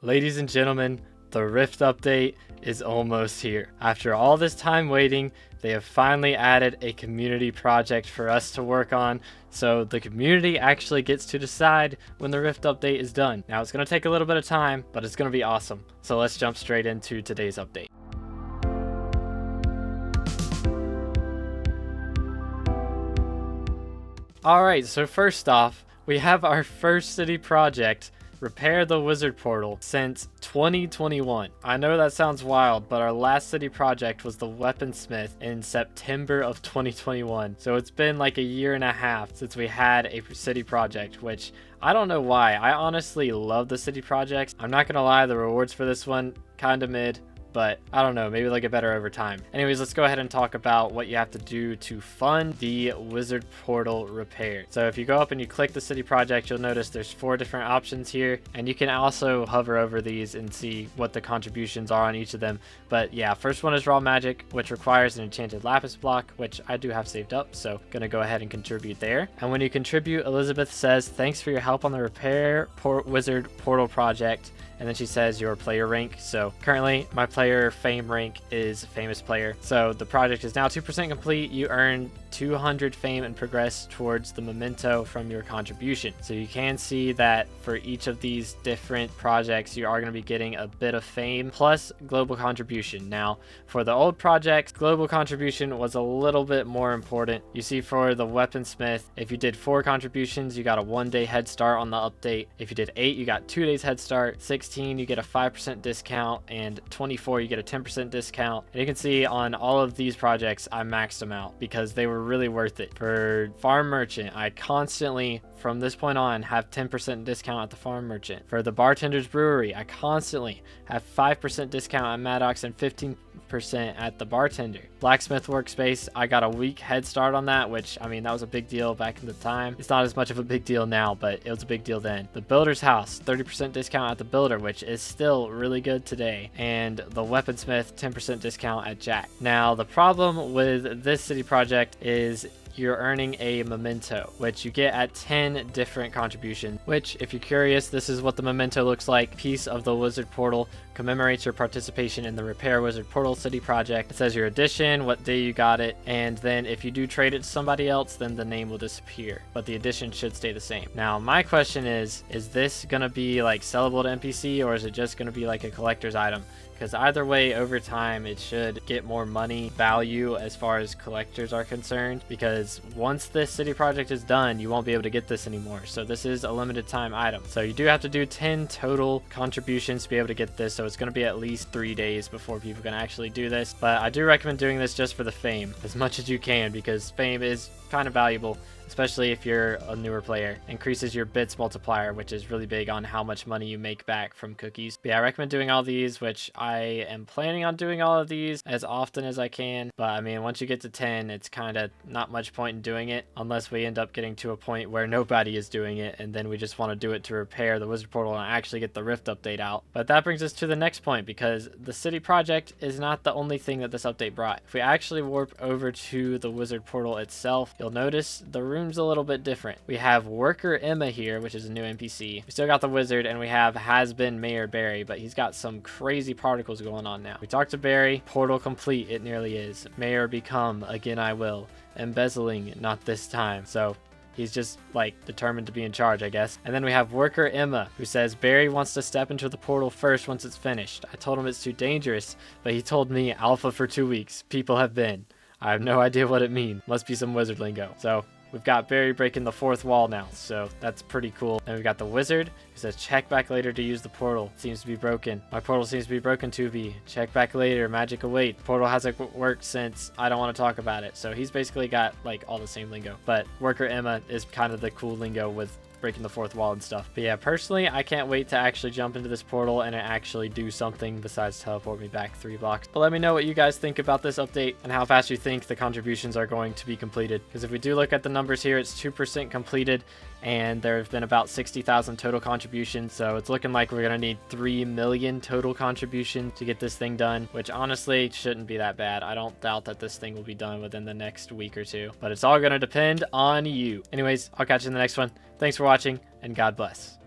Ladies and gentlemen, the Rift update is almost here. After all this time waiting, they have finally added a community project for us to work on, so the community actually gets to decide when the Rift update is done. Now it's going to take a little bit of time, but it's going to be awesome. So let's jump straight into today's update. Alright, so first off, we have our first city project, repair the wizard portal, since 2021. I know that sounds wild, but our last city project was the weaponsmith in September of 2021. So it's been like a year and a half since we had a city project, which I don't know why. I honestly love the city projects. I'm not gonna lie, the rewards for this one kinda mid, but I don't know, maybe they'll get better over time. Anyways, let's go ahead and talk about what you have to do to fund the wizard portal repair. So if you go up and you click the city project, you'll notice there's 4 different options here, and you can also hover over these and see what the contributions are on each of them. But yeah, first one is raw magic, which requires an enchanted lapis block, which I do have saved up, so gonna go ahead and contribute there. And when you contribute, Elizabeth says thanks for your help on the repair wizard portal project, and then she says your player rank. So currently my player fame rank is famous player. So the project is now 2% complete. You earn 200 fame and progress towards the memento from your contribution. So you can see that for each of these different projects, you are going to be getting a bit of fame plus global contribution. Now for the old projects, global contribution was a little bit more important. You see for the weaponsmith, if you did 4 contributions, you got a 1-day head start on the update. If you did 8, you got 2 days head start. 16, you get a 5% discount, and 24, you get a 10% discount. And you can see on all of these projects, I maxed them out because they were really worth it. For farm merchant, I constantly from this point on have 10% discount at the farm merchant. For the bartender's brewery, I constantly have 5% discount at Maddox and 15% at the bartender. Blacksmith workspace, I got a week head start on that, which I mean that was a big deal back in the time. It's not as much of a big deal now, but it was a big deal then. The builder's house, 30% discount at the builder, which is still really good today. And the weaponsmith, 10% discount at Jack. Now the problem with this city project is you're earning a memento, which you get at 10 different contributions, which if you're curious, this is what the memento looks like. Piece of the wizard portal commemorates your participation in the repair wizard portal city project. It says your edition, what day you got it, and then if you do trade it to somebody else, then the name will disappear, but the edition should stay the same. Now my question is this gonna be like sellable to NPC, or is it just gonna be like a collector's item? Because either way, over time, it should get more money value as far as collectors are concerned. Because once this city project is done, you won't be able to get this anymore. So this is a limited time item. So you do have to do 10 total contributions to be able to get this. So it's going to be at least 3 days before people can actually do this. But I do recommend doing this just for the fame as much as you can, because fame is kind of valuable, especially if you're a newer player. Increases your bits multiplier, which is really big on how much money you make back from cookies. But yeah, I recommend doing all these, which I am planning on doing all of these as often as I can. But I mean, once you get to 10, it's kind of not much point in doing it unless we end up getting to a point where nobody is doing it, and then we just want to do it to repair the wizard portal and actually get the Rift update out. But that brings us to the next point, because the city project is not the only thing that this update brought. If we actually warp over to the wizard portal itself, you'll notice the room's a little bit different. We have worker Emma here, which is a new NPC. We still got the wizard, and we have has been Mayor Barry, but he's got some crazy particles going on now. We talked to Barry. Portal complete, it nearly is. Mayor become, again I will. Embezzling, not this time. So he's just like determined to be in charge, I guess. And then we have worker Emma, who says Barry wants to step into the portal first once it's finished. I told him it's too dangerous, but he told me alpha for 2 weeks. People have been. I have no idea what it means. Must be some wizard lingo. So we've got Barry breaking the 4th wall now, so that's pretty cool. And we've got the wizard who says check back later to use the portal. It seems to be broken. My portal seems to be broken, 2B. Check back later, magic await. Portal hasn't worked since I don't want to talk about it. So he's basically got like all the same lingo. But worker Emma is kind of the cool lingo with breaking the 4th wall and stuff. But yeah, personally, I can't wait to actually jump into this portal and actually do something besides teleport me back 3 blocks. But let me know what you guys think about this update and how fast you think the contributions are going to be completed. Because if we do look at the numbers here, it's 2% completed, and there have been about 60,000 total contributions. So it's looking like we're gonna need 3 million total contributions to get this thing done, which honestly shouldn't be that bad. I don't doubt that this thing will be done within the next week or 2, but it's all gonna depend on you. Anyways, I'll catch you in the next one. Thanks for watching, and God bless.